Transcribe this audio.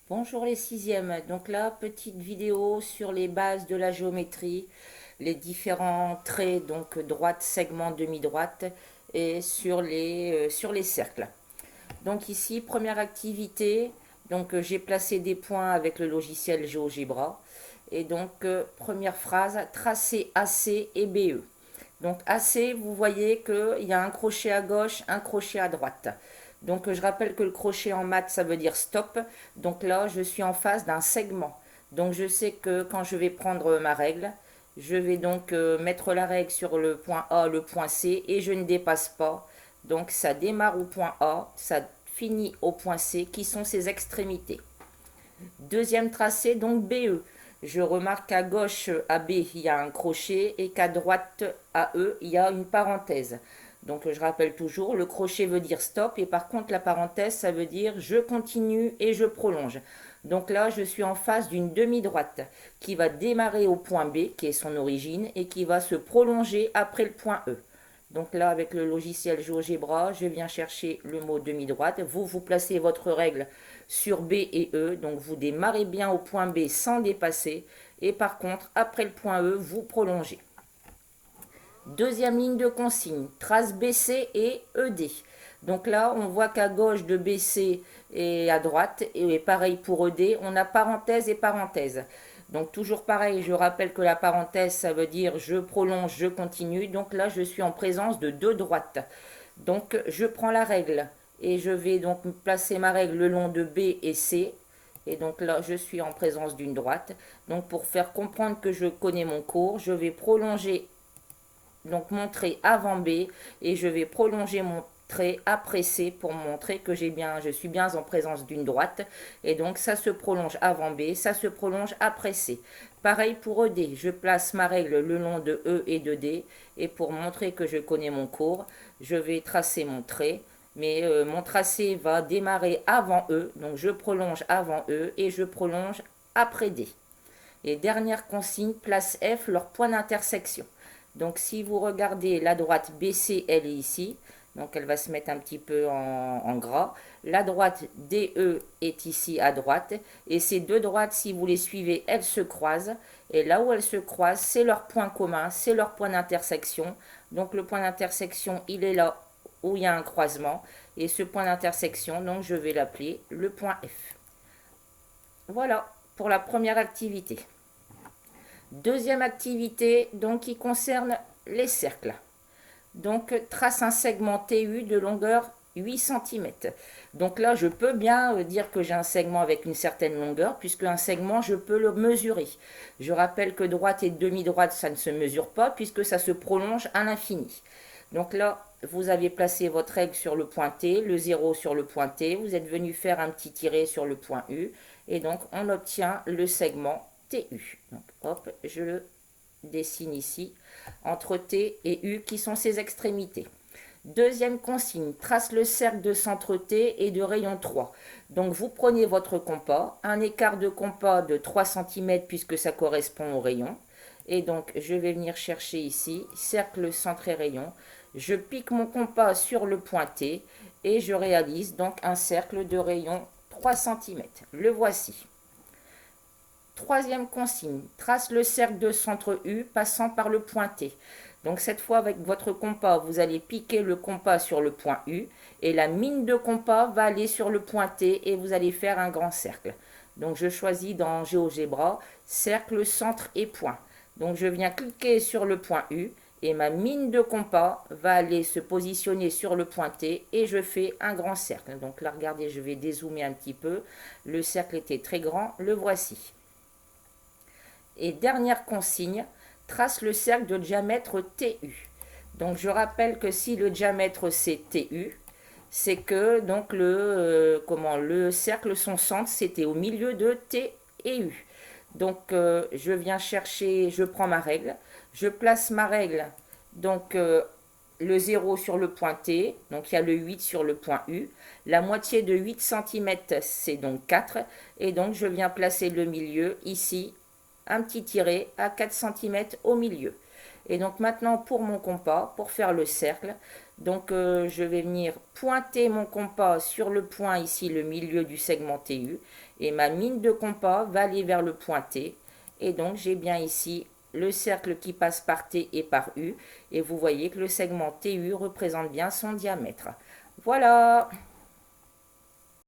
Bonjour les sixièmes, donc là, petite vidéo sur les bases de la géométrie, les différents traits, donc droite, segment, demi-droite, et sur les cercles. Donc ici, première activité, donc j'ai placé des points avec le logiciel GeoGebra, et donc première phrase, tracer AC et BE. Donc AC, vous voyez qu'il y a un crochet à gauche, un crochet à droite. Donc je rappelle que le crochet en maths, ça veut dire stop. Donc là, je suis en face d'un segment. Donc je sais que quand je vais prendre ma règle, je vais donc mettre la règle sur le point A, le point C, et je ne dépasse pas. Donc ça démarre au point A, ça finit au point C, qui sont ses extrémités. Deuxième tracé, donc BE. Je remarque qu'à gauche à B, il y a un crochet et qu'à droite à E, il y a une parenthèse. Donc je rappelle toujours, le crochet veut dire stop et par contre la parenthèse, ça veut dire je continue et je prolonge. Donc là, je suis en face d'une demi-droite qui va démarrer au point B, qui est son origine, et qui va se prolonger après le point E. Donc là, avec le logiciel GeoGebra, je viens chercher le mot demi-droite. Vous placez votre règle sur B et E. Donc vous démarrez bien au point B sans dépasser. Et par contre, après le point E, vous prolongez. Deuxième ligne de consigne, trace BC et ED. Donc là, on voit qu'à gauche de BC et à droite, et pareil pour ED, on a parenthèse et parenthèse. Donc toujours pareil, je rappelle que la parenthèse, ça veut dire je prolonge, je continue. Donc là, je suis en présence de deux droites. Donc je prends la règle et je vais donc placer ma règle le long de B et C. Et donc là, je suis en présence d'une droite. Donc pour faire comprendre que je connais mon cours, je vais prolonger donc mon trait avant B et je vais prolonger mon trait après C pour montrer que je suis bien en présence d'une droite et donc ça se prolonge avant B, ça se prolonge après C. Pareil pour ED, je place ma règle le long de E et de D et pour montrer que je connais mon cours, je vais tracer mon trait mais mon tracé va démarrer avant E, donc je prolonge avant E et je prolonge après D. Et dernière consigne, place F leur point d'intersection. Donc si vous regardez la droite BC, elle est ici. Donc elle va se mettre un petit peu en gras. La droite DE est ici à droite. Et ces deux droites, si vous les suivez, elles se croisent. Et là où elles se croisent, c'est leur point commun, c'est leur point d'intersection. Donc le point d'intersection, il est là où il y a un croisement. Et ce point d'intersection, donc je vais l'appeler le point F. Voilà pour la première activité. Deuxième activité, donc, qui concerne les cercles. Donc, trace un segment TU de longueur 8 cm. Donc là, je peux bien dire que j'ai un segment avec une certaine longueur, puisque un segment, je peux le mesurer. Je rappelle que droite et demi-droite, ça ne se mesure pas, puisque ça se prolonge à l'infini. Donc là, vous avez placé votre règle sur le point T, le 0 sur le point T, vous êtes venu faire un petit tiret sur le point U, et donc on obtient le segment TU. Donc hop, je le dessine ici, entre T et U qui sont ses extrémités. Deuxième consigne, trace le cercle de centre T et de rayon 3. Donc vous prenez votre compas, un écart de compas de 3 cm puisque ça correspond au rayon. Et donc je vais venir chercher ici, cercle, centre et rayon. Je pique mon compas sur le point T et je réalise donc un cercle de rayon 3 cm. Le voici. Troisième consigne, trace le cercle de centre U passant par le point T. Donc cette fois avec votre compas, vous allez piquer le compas sur le point U et la mine de compas va aller sur le point T et vous allez faire un grand cercle. Donc je choisis dans GeoGebra cercle, centre et point. Donc je viens cliquer sur le point U et ma mine de compas va aller se positionner sur le point T et je fais un grand cercle. Donc là regardez, je vais dézoomer un petit peu. Le cercle était très grand, le voici. Et dernière consigne, trace le cercle de diamètre TU. Donc je rappelle que si le diamètre c'est TU, c'est que donc le cercle, son centre, c'était au milieu de T et U. Donc je viens chercher, je prends ma règle, je place ma règle, donc le 0 sur le point T, donc il y a le 8 sur le point U. La moitié de 8 cm, c'est donc 4. Et donc je viens placer le milieu ici, un petit tiret à 4 cm au milieu. Et donc maintenant pour mon compas, pour faire le cercle, Donc je vais venir pointer mon compas sur le point ici, le milieu du segment TU. Et ma mine de compas va aller vers le point T. Et donc j'ai bien ici le cercle qui passe par T et par U. Et vous voyez que le segment TU représente bien son diamètre. Voilà!